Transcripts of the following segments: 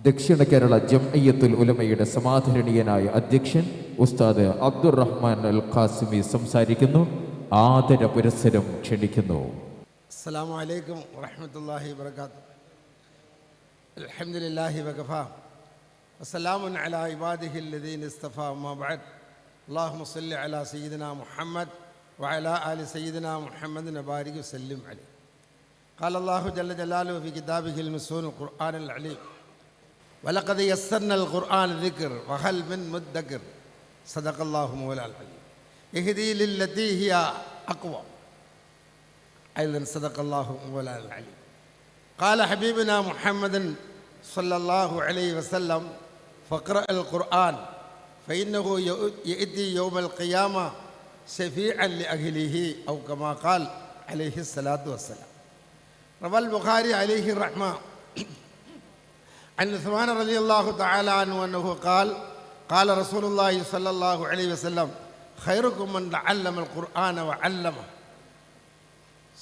ദക്ഷിണ കേരള ജംഇയ്യത്തുൽ ഉലമയുടെ സമാദരണീയനായ അധ്യക്ഷൻ ഉസ്താദ് അബ്ദുറഹ്മാൻ അൽ ഖാസിമി സംസാരിക്കുന്നു. ആദര പുരസ്സരം ക്ഷണിക്കുന്നു. അസ്സലാമു അലൈക്കും വറഹ്മത്തുള്ളാഹി വബറകാതുഹു. അൽഹംദുലില്ലാഹി വകഫാ വസ്സലാമുൻ അലാ ഇബാദിഹിൽ ലദീന ഇസ്തഫാ അമ്മാ ബഅദ്. അല്ലാഹുമ്മ സ്വല്ലി അലാ സയ്യിദിനാ മുഹമ്മദ് വഅലാ ആലി സയ്യിദിനാ മുഹമ്മദിൻ വബാരിക് വസല്ലിം അലൈഹി. ഖാല അല്ലാഹു ജല്ല ജലാലുഹു ഫി കിതാബിഹിൽ മസ്ഊനുൽ ഖുർആനിൽ അലീം വലഖദ് യസ്സർനൽ ഖുർആന ദിക്ർ വഹൽ മിൻ മുദ്ദക്കിർ. സദഖല്ലാഹു മൗലാൽ അലീം. ഇഹ്ദി ലില്ലതി ഹിയ അഖ്വം. أيضا صدق الله مولانا العلي. قال حبيبنا محمد صلى الله عليه وسلم فاقرأ القرآن فإنه يأتي يوم القيامة شفيعا لأهله أو كما قال عليه الصلاة والسلام. روى البخاري عليه الرحمة عن عثمان رضي الله تعالى عنه أنه قال رسول الله صلى الله عليه وسلم خيركم من تعلم القرآن وعلمه.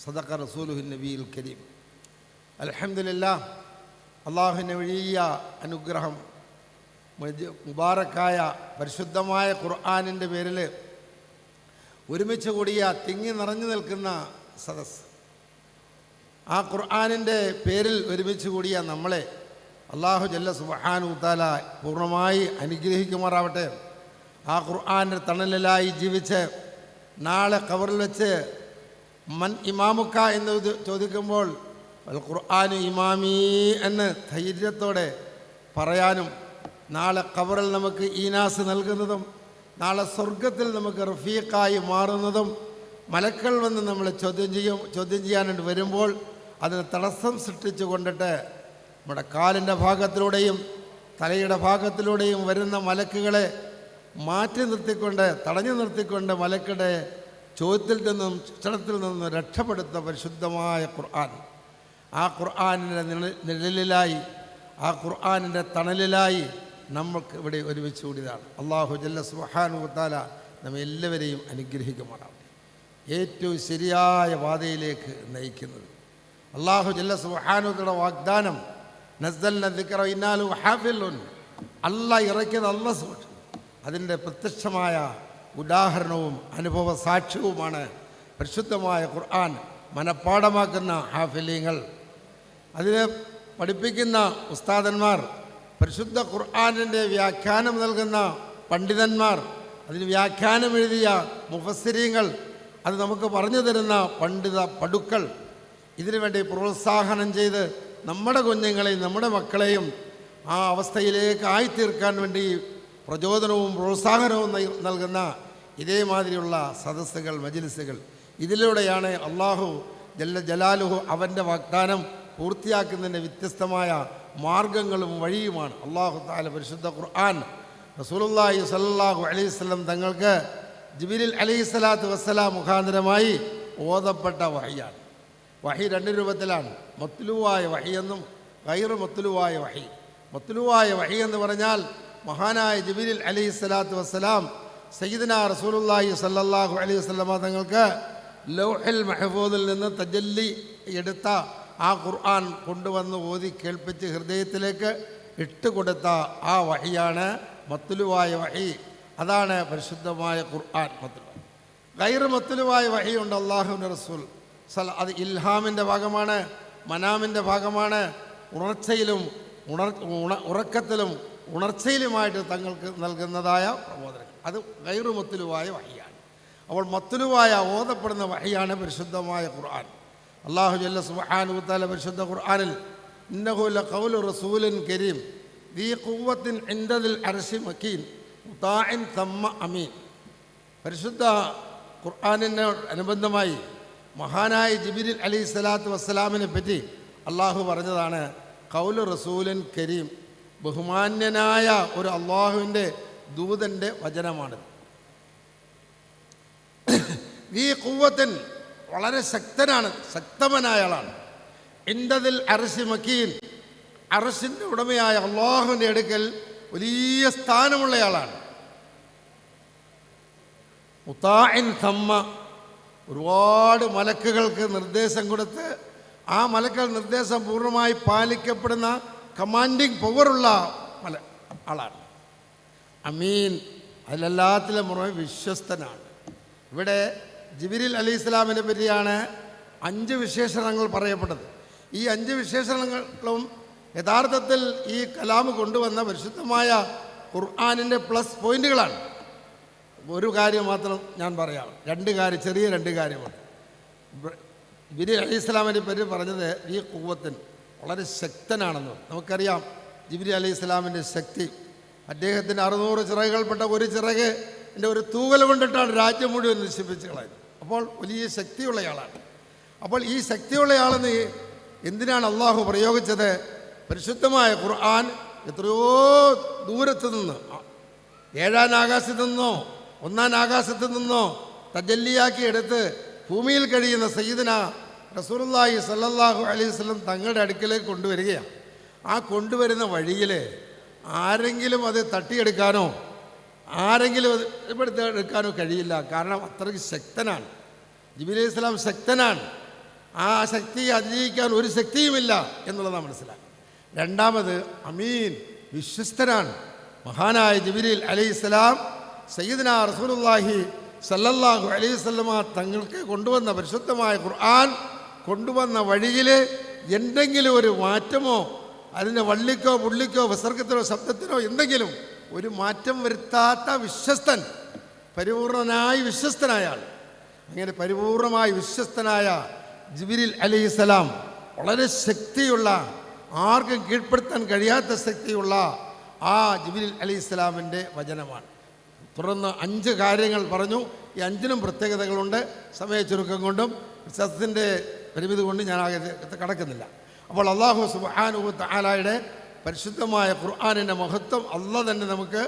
സദഖ റസൂലുഹു നബിയുൽ കരീം. അൽഹംദുലില്ലാഹ്, അള്ളാഹുവിൻ്റെ വലിയ അനുഗ്രഹം, മുബാറക്കായ പരിശുദ്ധമായ ഖുർആനിൻ്റെ പേരിൽ ഒരുമിച്ച് കൂടിയ തിങ്ങി നിറഞ്ഞു നിൽക്കുന്ന സദസ്സ്. ആ ഖുർആനിൻ്റെ പേരിൽ ഒരുമിച്ച് കൂടിയ നമ്മളെ അള്ളാഹു ജല്ല സുബ്ഹാനഹു തആല പൂർണ്ണമായി അനുഗ്രഹിക്കുമാറാവട്ടെ. ആ ഖുർആനിൻ്റെ തണലിലായി ജീവിച്ച് നാളെ ഖബറിൽ വെച്ച് മൻ ഇമാമുക്ക എന്ന് ചോദിക്കുമ്പോൾ അൽ ഖുർആൻ ഇമാമീ എന്ന് ധൈര്യത്തോടെ പറയാനും, നാളെ ഖബറിൽ നമുക്ക് ഈനാസ് നൽകുന്നതും, നാളെ സ്വർഗത്തിൽ നമുക്ക് റഫീഖായി മാറുന്നതും, മലക്കൾ വന്ന് നമ്മളെ ചോദ്യം ചെയ്യാനായിട്ട് വരുമ്പോൾ അതിന് തടസ്സം സൃഷ്ടിച്ചു കൊണ്ടിട്ട് നമ്മുടെ കാലിൻ്റെ ഭാഗത്തിലൂടെയും തലയുടെ ഭാഗത്തിലൂടെയും വരുന്ന മലക്കുകളെ മാറ്റി നിർത്തിക്കൊണ്ട്, തടഞ്ഞു നിർത്തിക്കൊണ്ട് മലക്കുടെ ചോദ്യത്തിൽ നിന്നും ശിക്ഷണത്തിൽ നിന്നും രക്ഷപ്പെടുത്ത പരിശുദ്ധമായ ഖുർആൻ. ആ ഖുർആനിൻ്റെ നിഴലിലായി, ആ ഖുർആനിൻ്റെ തണലിലായി നമ്മൾക്ക് ഇവിടെ ഒരുമിച്ച് കൂടിയതാണ്. അല്ലാഹു ജല്ല സുബ്ഹാനഹു തആല നമ്മെ എല്ലാവരെയും അനുഗ്രഹിക്കുമാറാവട്ടെ. ഏറ്റവും ശരിയായ പാതയിലേക്ക് നയിക്കുന്നത് അല്ലാഹു ജല്ല സുബ്ഹാനഹു തആല വാഗ്ദാനം, നസ്സൽന ദിക്റ വഇന്നാ ലഹു ഹാഫിളുൻ. അല്ലാഹ് ഇറക്കിയത് അല്ലാഹ് സൂക്ഷിക്കും. അതിൻ്റെ പ്രത്യക്ഷമായ ഉദാഹരണവും അനുഭവ സാക്ഷ്യവുമാണ് പരിശുദ്ധമായ ഖുർആൻ മനഃപ്പാഠമാക്കുന്ന ഹാഫിലീങ്ങൾ, അതിനെ പഠിപ്പിക്കുന്ന ഉസ്താദന്മാർ, പരിശുദ്ധ ഖുർആനിൻ്റെ വ്യാഖ്യാനം നൽകുന്ന പണ്ഡിതന്മാർ, അതിന് വ്യാഖ്യാനം എഴുതിയ മുഫസ്സിരീങ്ങൾ, അത് നമുക്ക് പറഞ്ഞു തരുന്ന പണ്ഡിത പടുക്കൾ, ഇതിനുവേണ്ടി പ്രോത്സാഹനം ചെയ്ത് നമ്മുടെ കുഞ്ഞുങ്ങളെയും നമ്മുടെ മക്കളെയും ആ അവസ്ഥയിലേക്ക് ആയിത്തീർക്കാൻ വേണ്ടി പ്രചോദനവും പ്രോത്സാഹനവും നൽകുന്ന ഇതേമാതിരിയുള്ള സദസ്സുകൾ, മജ്ലിസുകൾ, ഇതിലൂടെയാണ് അള്ളാഹു ജല്ല ജലാലുഹു അവൻ്റെ വാഗ്ദാനം പൂർത്തിയാക്കുന്നതിൻ്റെ വ്യത്യസ്തമായ മാർഗങ്ങളും വഴിയുമാണ്. അള്ളാഹു തആല പരിശുദ്ധ ഖുർആൻ റസൂലുള്ളാഹി സ്വല്ലല്ലാഹു അലൈഹി വസല്ലം തങ്ങൾക്ക് ജിബ്രീൽ അലൈഹിസ്സലാത്തു വസ്സലാം മുഖാന്തരമായി ഓതപ്പെട്ട വഹിയാണ്. വഹി രണ്ട് രൂപത്തിലാണ്, മത്ലൂവായ വഹിയെന്നും ഗൈറു മത്ലൂവായ വഹി. മത്ലൂവായ വഹി എന്ന് പറഞ്ഞാൽ മഹാനായ ജിബ്രീൽ അലൈഹിസ്സലാത്തു വസ്സലാം സയ്യിദനാ റസൂലുള്ളാഹി സ്വല്ലല്ലാഹു അലൈഹി വസല്ലമ തങ്ങൾക്ക് ലൗഹുൽ മഹ്ഫൂദിൽ നിന്ന് തജല്ലി എടുത്ത ആ ഖുർആൻ കൊണ്ടുവന്ന് ഓതി കേൾപ്പിച്ച് ഹൃദയത്തിലേക്ക് ഇട്ടുകൊടുത്ത ആ വഹിയാണ് മത്ലുവായ വഹി. അതാണ് പരിശുദ്ധമായ ഖുർആൻ. ഗൈറു മത്ലുവായ വഹിയുണ്ട്. അല്ലാഹുവിൻ്റെ റസൂൽ അത് ഇൽഹാമിൻ്റെ ഭാഗമാണ്, മനാമിൻ്റെ ഭാഗമാണ്. ഉണർച്ചയിലും ഉറക്കത്തിലും ഉണർച്ചയിലുമായിട്ട് തങ്ങൾക്ക് നൽകുന്നതായ പ്രബോധനം, അത് ഗൈറു മത്ലുവായ വഹിയാണ്. അപ്പോൾ മത്ലുവായ ഓതപ്പെടുന്ന വഹിയാണ് പരിശുദ്ധമായ ഖുർആൻ. അല്ലാഹു ജല്ല സുബ്ഹാനഹു തആല പരിശുദ്ധ ഖുർആനിൽ ഇന്നഹു ലഖൗലു റസൂലിൻ കരീം ദീ ഖുവ്വത്തിൻ ഇൻദൽ അർശി മക്കീൻ മുതാഇൻ തമ്മ അമീൻ. പരിശുദ്ധ ഖുർആനിനോട് അനുബന്ധമായി മഹാനായ ജിബ്രീൽ അലൈഹിസ്സലാത്തു വസ്സലാമിനെ പറ്റി അള്ളാഹു പറഞ്ഞതാണ് ഖൗലു റസൂലിൻ കരീം, ബഹുമാന്യനായ ഒരു അള്ളാഹുവിൻ്റെ ദൂതൻ്റെ വചനമാണ്. ഈ ഖുവ്വത്തിൻ വളരെ ശക്തനാണ്, ശക്തവനായ ആളാണ്. ഇൻദൽ അർശി മക്കീൻ, അർശിൻ്റെ ഉടമയായ അള്ളാഹുവിൻ്റെ അടുക്കൽ വലിയ സ്ഥാനമുള്ളയാളാണ്. മുതാഇൻ തമ്മ, ഒരുപാട് മലക്കുകൾക്ക് നിർദ്ദേശം കൊടുത്ത് ആ മലക്കൾ നിർദ്ദേശം പൂർണ്ണമായി പാലിക്കപ്പെടുന്ന കമാൻഡിങ് പവറുള്ള ആളാണ്. അമീൻ, അതിലെല്ലാത്തിലും മുഴുവൻ വിശ്വസ്തനാണ്. ഇവിടെ ജിബ്രീൽ അലൈഹി ഇസ്ലാമിനെ പറ്റിയാണ് 5 വിശേഷണങ്ങൾ പറയപ്പെട്ടത്. ഈ 5 വിശേഷണങ്ങളും യഥാർത്ഥത്തിൽ ഈ കലാം കൊണ്ടുവന്ന പരിശുദ്ധമായ ഖുർആനിൻ്റെ പ്ലസ് പോയിന്റുകളാണ്. ഒരു കാര്യം മാത്രം ഞാൻ പറയാം, 2 കാര്യം, ചെറിയ 2 കാര്യമാണ്. ജിബ്രീൽ അലൈഹി ഇസ്ലാമിനെ പറ്റി പറഞ്ഞത് ഈ ഖുവ്വത്തിൻ വളരെ ശക്തനാണെന്ന്. നമുക്കറിയാം ജിബ്രീൽ അലൈഹി ഇസ്ലാമിൻ്റെ ശക്തി. അദ്ദേഹത്തിന് 600 ചിറകുകൾപ്പെട്ട ഒരു ചിറകിൻ്റെ ഒരു തൂവൽ കൊണ്ടിട്ടാണ് രാജ്യം മുഴുവൻ നശിപ്പിച്ച് കളയുന്നത്. അപ്പോൾ വലിയ ശക്തിയുള്ളയാളാണ്. അപ്പോൾ ഈ ശക്തിയുള്ളയാളെന്ന് എന്തിനാണ് അള്ളാഹു പ്രയോഗിച്ചത്? പരിശുദ്ധമായ ഖുർആൻ എത്രയോ ദൂരത്ത് നിന്ന്, 7-ാം ആകാശത്ത് നിന്നോ 1-ാം ആകാശത്ത് നിന്നോ തജല്ലിയാക്കി എടുത്ത് ഭൂമിയിൽ കഴിയുന്ന സയ്യിദന റസൂലുള്ളാഹി സ്വല്ലല്ലാഹു അലൈഹി വസല്ലം തങ്ങളുടെ അടുക്കലേക്ക് കൊണ്ടുവരികയാണ്. ആ കൊണ്ടുവരുന്ന വഴിയിൽ ആരെങ്കിലും അത് തട്ടിയെടുക്കാനോ ആരെങ്കിലും അത് എടുക്കാനോ കഴിയില്ല. കാരണം അത്രയ്ക്ക് ശക്തനാണ് ജിബ്രീൽ അലൈഹി സ്വലാം, ശക്തനാണ്. ആ ശക്തിയെ അതിജീവിക്കാൻ ഒരു ശക്തിയുമില്ല എന്നുള്ളത് മനസ്സിലാക്കും. രണ്ടാമത് അമീൻ, വിശ്വസ്തനാണ്. മഹാനായ ജിബ്രീൽ അലൈഹിസ്സലാം സയ്യിദന റസൂലുള്ളാഹി സല്ലല്ലാഹു അലൈഹി വസല്ലമ തങ്ങൾക്ക് കൊണ്ടുവന്ന പരിശുദ്ധമായ ഖുർആൻ കൊണ്ടുവന്ന വഴിയിൽ എന്തെങ്കിലും ഒരു മാറ്റമോ അതിൻ്റെ വള്ളിക്കോ പുള്ളിക്കോ വിസർഗത്തിനോ ശബ്ദത്തിനോ എന്തെങ്കിലും ഒരു മാറ്റം വരുത്താത്ത വിശ്വസ്തൻ, പരിപൂർണനായി വിശ്വസ്തനായ ആൾ. അങ്ങനെ പരിപൂർണമായി വിശ്വസ്തനായ ജിബ്രീൽ അലൈഹിസ്സലാം വളരെ ശക്തിയുള്ള, ആർക്കും കീഴ്പ്പെടുത്താൻ കഴിയാത്ത ശക്തിയുള്ള ആ ജിബ്രീൽ അലൈഹിസ്സലാമിൻ്റെ വചനമാണ്. തുടർന്ന് 5 കാര്യങ്ങൾ പറഞ്ഞു. ഈ 5നും പ്രത്യേകതകളുണ്ട്. സമയ ചുരുക്കം കൊണ്ടും വിശ്വാസത്തിൻ്റെ പരിമിതി കൊണ്ട് ഞാൻ ആകെ കടക്കുന്നില്ല. അപ്പോൾ അല്ലാഹു സുബ്ഹാനഹു വ തആലയുടെ പരിശുദ്ധമായ ഖുർആനിൻ്റെ മഹത്വം അല്ലാഹ് തന്നെ നമുക്ക്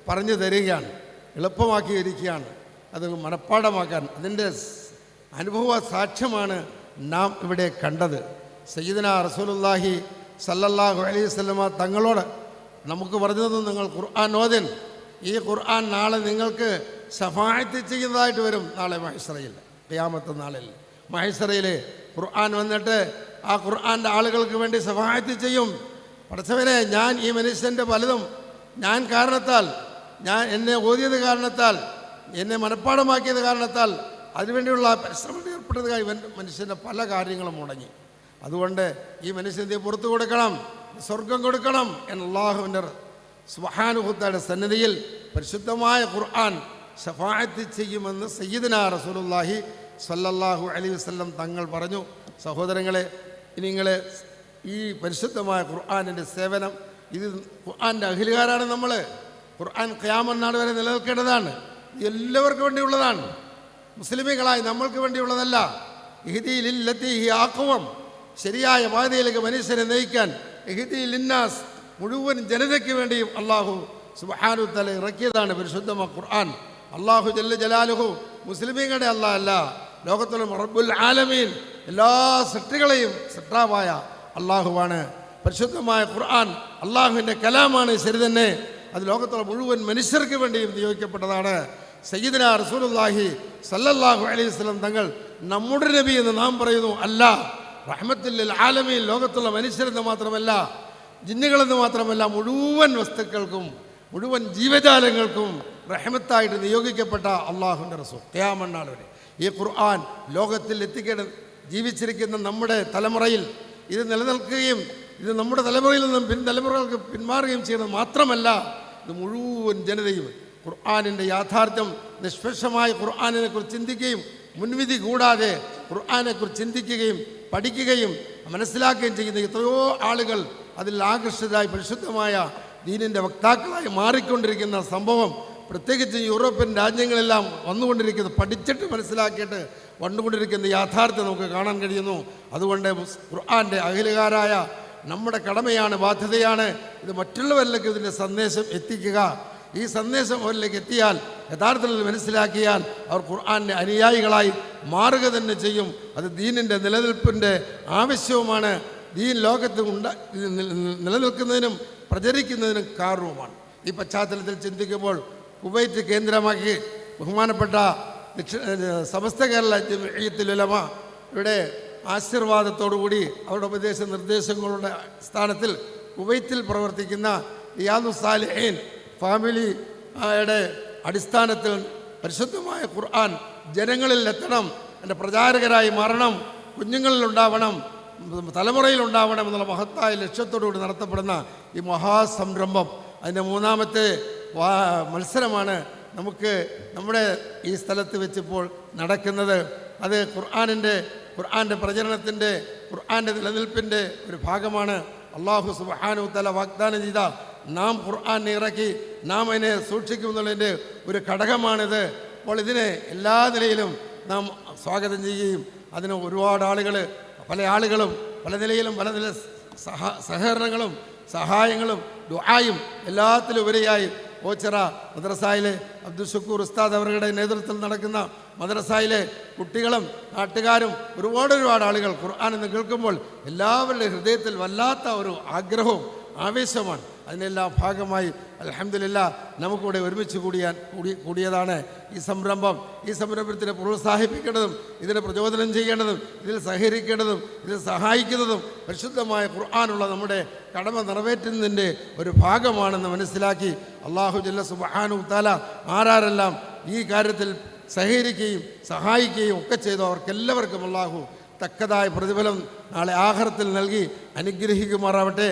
പറഞ്ഞു തരികയാണ്, എളുപ്പമാക്കിയിരിക്കുകയാണ് അത് മനഃപ്പാഠമാക്കാൻ. അതിൻ്റെ അനുഭവ സാക്ഷ്യമാണ് നാം ഇവിടെ കണ്ടത്. സയ്യിദന റസൂലുള്ളാഹി സല്ലല്ലാഹു അലൈഹി വസല്ലമ തങ്ങളോട് നമുക്ക് പറഞ്ഞു തന്നു, നിങ്ങൾ ഖുർആൻ ഓതൻ, ഈ ഖുർആൻ നാളെ നിങ്ങൾക്ക് ശഫാഅത്ത് ചെയ്യുന്നതായിട്ട് വരും. നാളെ മഹ്ശറയിൽ, ഖിയാമത്ത് നാളിൽ മഹ്ശറയിൽ ഖുർആൻ വന്നിട്ട് ആ ഖുർആൻ്റെ ആളുകൾക്ക് വേണ്ടി ശഫാഅത്ത് ചെയ്യും. പടച്ചവനെ, ഞാൻ ഈ മനുഷ്യൻ്റെ പലതും ഞാൻ കാരണത്താൽ, ഞാൻ എന്നെ ഓതിയത് കാരണത്താൽ, എന്നെ മനഃപ്പാഠമാക്കിയത് കാരണത്താൽ, അതിനുവേണ്ടിയുള്ള പരിശ്രമം ഏർപ്പെട്ടതായി മനുഷ്യൻ്റെ പല കാര്യങ്ങളും മുടങ്ങി. അതുകൊണ്ട് ഈ മനുഷ്യനെ പുറത്തു കൊടുക്കണം, സ്വർഗം കൊടുക്കണം എന്ന് അല്ലാഹുവിൻ്റെ സുബ്ഹാനഹു വ തആലയുടെ സന്നിധിയിൽ പരിശുദ്ധമായ ഖുർആൻ ശഫാഅത്ത് ചെയ്യുമെന്ന് സയ്യിദന റസൂലുള്ളാഹി സ്വല്ലല്ലാഹു അലൈഹി വസല്ലം തങ്ങൾ പറഞ്ഞു. സഹോദരങ്ങളെ, നിങ്ങൾ ഈ പരിശുദ്ധമായ ഖുർആനിൻ്റെ സേവനം, ഇത് ഖുർആൻ്റെ അഖിലുകാരാണ് നമ്മൾ. ഖുർആൻ ഖിയാമത്ത് നാൾ വരെ നിലനിൽക്കേണ്ടതാണ്. എല്ലാവർക്കും വേണ്ടിയുള്ളതാണ്, മുസ്ലിമീങ്ങളായി നമ്മൾക്ക് വേണ്ടിയുള്ളതല്ല. ഇഹ്ദി ലില്ലത്തി ഹിയ അഖ്വം, ശരിയായ പാതയിലേക്ക് മനുഷ്യനെ നയിക്കാൻ ഇഹ്ദി ലിന്നാസ്, മുഴുവൻ ജനതയ്ക്ക് വേണ്ടിയും അല്ലാഹു സുബ്ഹാനഹു വ തആല ഇറക്കിയതാണ് പരിശുദ്ധമായ ഖുർആൻ. അല്ലാഹു ജല്ല ജലാലുഹു മുസ്ലിമീങ്ങളുടെ അല്ലാഹ് അല്ല, ലോകത്തുള്ള റബ്ബുൽ ആലമീൻ, എല്ലാ സൃഷ്ടികളെയും സൃഷ്ടാവായ അല്ലാഹുവാണ്. പരിശുദ്ധമായ ഖുർആൻ അല്ലാഹുവിൻ്റെ കലാമാണ്, ശരി തന്നെ. അത് ലോകത്തുള്ള മുഴുവൻ മനുഷ്യർക്ക് വേണ്ടിയും നിയോഗിക്കപ്പെട്ടതാണ്. സയ്യിദന റസൂലുള്ളാഹി സല്ലല്ലാഹു അലൈഹി വസല്ലം തങ്ങൾ നമ്മുടെ നബി എന്ന് നാം പറയുന്നു. അല്ല, റഹ്മത്തുൽ ലിൽ ആലമീൻ, ലോകത്തുള്ള മനുഷ്യരെന്ന് മാത്രമല്ല, ജിന്നുകളെന്ന് മാത്രമല്ല, മുഴുവൻ വസ്തുക്കൾക്കും മുഴുവൻ ജീവജാലങ്ങൾക്കും റഹ്മത്തായിട്ട് നിയോഗിക്കപ്പെട്ട അള്ളാഹുവിൻ്റെ റസൂൽ ഖിയാമത്ത് നാൾ വരെ ഈ ഖുർആൻ ലോകത്തിൽ എത്തിക്കേണ്ട ജീവിച്ചിരിക്കുന്ന നമ്മുടെ തലമുറയിൽ ഇത് നിലനിൽക്കുകയും ഇത് നമ്മുടെ തലമുറയിൽ നിന്നും തലമുറകൾക്ക് പിന്മാറുകയും ചെയ്യുന്നത് മാത്രമല്ല, ഇത് മുഴുവൻ ജനതയും ഖുർആനിൻ്റെ യാഥാർത്ഥ്യം നിഷ്പക്ഷമായി ഖുർആനിനെക്കുറിച്ച് ചിന്തിക്കുകയും മുൻവിധി കൂടാതെ ഖുർആനെക്കുറിച്ച് ചിന്തിക്കുകയും പഠിക്കുകയും മനസ്സിലാക്കുകയും ചെയ്യുന്ന എത്രയോ ആളുകൾ അതിൽ ആകർഷിതരായി പരിശുദ്ധമായ ദീനിൻ്റെ വക്താക്കളായി മാറിക്കൊണ്ടിരിക്കുന്ന സംഭവം പ്രത്യേകിച്ച് യൂറോപ്യൻ രാജ്യങ്ങളെല്ലാം വന്നുകൊണ്ടിരിക്കുന്നത്, പഠിച്ചിട്ട് മനസ്സിലാക്കിയിട്ട് വന്നുകൊണ്ടിരിക്കുന്ന യാഥാർത്ഥ്യം നമുക്ക് കാണാൻ കഴിയുന്നു. അതുകൊണ്ട് ഖുർആൻ്റെ അഖിലുകാരായ നമ്മുടെ കടമയാണ്, ബാധ്യതയാണ് ഇത് മറ്റുള്ളവരിലേക്ക് ഇതിൻ്റെ സന്ദേശം എത്തിക്കുക. ഈ സന്ദേശം അവരിലേക്ക് എത്തിയാൽ, യഥാർത്ഥത്തിൽ മനസ്സിലാക്കിയാൽ അവർ ഖുർആൻ്റെ അനുയായികളായി മാറുക തന്നെ ചെയ്യും. അത് ദീനിൻ്റെ നിലനിൽപ്പിൻ്റെ ആവശ്യവുമാണ്, ദീൻ ലോകത്ത് നിലനിൽക്കുന്നതിനും പ്രചരിക്കുന്നതിനും കാരണവുമാണ്. ഈ പശ്ചാത്തലത്തിൽ ചിന്തിക്കുമ്പോൾ കുവൈറ്റ് കേന്ദ്രമാക്കി ബഹുമാനപ്പെട്ട സമസ്ത കേരള ജംഇയ്യത്തുൽ ഉലമ ഇവിടെ ആശീർവാദത്തോടുകൂടി അവരുടെ ഉപദേശ നിർദ്ദേശങ്ങളുടെ സ്ഥാനത്തിൽ കുവൈത്തിൽ പ്രവർത്തിക്കുന്ന റിയാദുസ് സാലിഹീൻ ഫാമിലിയുടെ അടിസ്ഥാനത്തിൽ പരിശുദ്ധമായ ഖുർആൻ ജനങ്ങളിൽ എത്തണം, എൻ്റെ പ്രചാരകരായി മാറണം, കുഞ്ഞുങ്ങളിലുണ്ടാവണം, തലമുറയിലുണ്ടാവണം എന്നുള്ള മഹത്തായ ലക്ഷ്യത്തോടുകൂടി നടത്തപ്പെടുന്ന ഈ മഹാസംരംഭം അതിൻ്റെ മൂന്നാമത്തെ മത്സരമാണ് നമുക്ക് നമ്മുടെ ഈ സ്ഥലത്ത് വെച്ചിപ്പോൾ നടക്കുന്നത്. അത് ഖുർആൻ്റെ പ്രചരണത്തിൻ്റെ, ഖുർആൻ്റെ നിലനിൽപ്പിൻ്റെ ഒരു ഭാഗമാണ്. അല്ലാഹു സുബ്ഹാനഹു വ തആല വാഗ്ദാനം ചെയ്ത നാം ഖുർആൻ ഇറക്കി നാം അതിനെ സൂക്ഷിക്കുമെന്നുള്ളതിൻ്റെ ഒരു ഘടകമാണിത്. അപ്പോൾ ഇതിനെ എല്ലാ നിലയിലും നാം സ്വാഗതം ചെയ്യുകയും അതിന് ഒരുപാട് പല ആളുകളും പല നിലയിലും പല നില സഹകരണങ്ങളും സഹായങ്ങളും ദുആയും എല്ലാത്തിലും ഉപരിയായി ഓച്ചിറ മദ്രസയിലെ അബ്ദുൽ ഷുക്കൂർ ഉസ്താദ് അവരുടെ നേതൃത്വത്തിൽ നടക്കുന്ന മദ്രസയിലെ കുട്ടികളും നാട്ടുകാരും ഒരുപാട് ആളുകൾ ഖുർആൻ എന്ന് കേൾക്കുമ്പോൾ എല്ലാവരുടെ ഹൃദയത്തിൽ വല്ലാത്ത ഒരു ആഗ്രഹവും ആവേശമാണ്. അതിനെല്ലാം ഭാഗമായി അൽഹംദുലില്ലാഹ് നമുക്കിവിടെ ഒരുമിച്ച് കൂടിയതാണ് ഈ സംരംഭം. ഈ സംരംഭത്തിനെ പ്രോത്സാഹിപ്പിക്കേണ്ടതും ഇതിനെ പ്രചോദനം ചെയ്യേണ്ടതും ഇതിൽ സഹകരിക്കേണ്ടതും ഇതിൽ സഹായിക്കുന്നതും പരിശുദ്ധമായ ഖുർആനുള്ള നമ്മുടെ കടമ നിറവേറ്റുന്നതിൻ്റെ ഒരു ഭാഗമാണെന്ന് മനസ്സിലാക്കി അല്ലാഹു ജല്ല സുബ്ഹാനഹു തആല ആരെല്ലാം ഈ കാര്യത്തിൽ സഹകരിക്കുകയും സഹായിക്കുകയും ഒക്കെ ചെയ്തു അവർക്കെല്ലാവർക്കും അല്ലാഹു തക്കതായ പ്രതിഫലം നാളെ ആഖിറത്തിൽ നൽകി അനുഗ്രഹിക്കുമാറാവട്ടെ.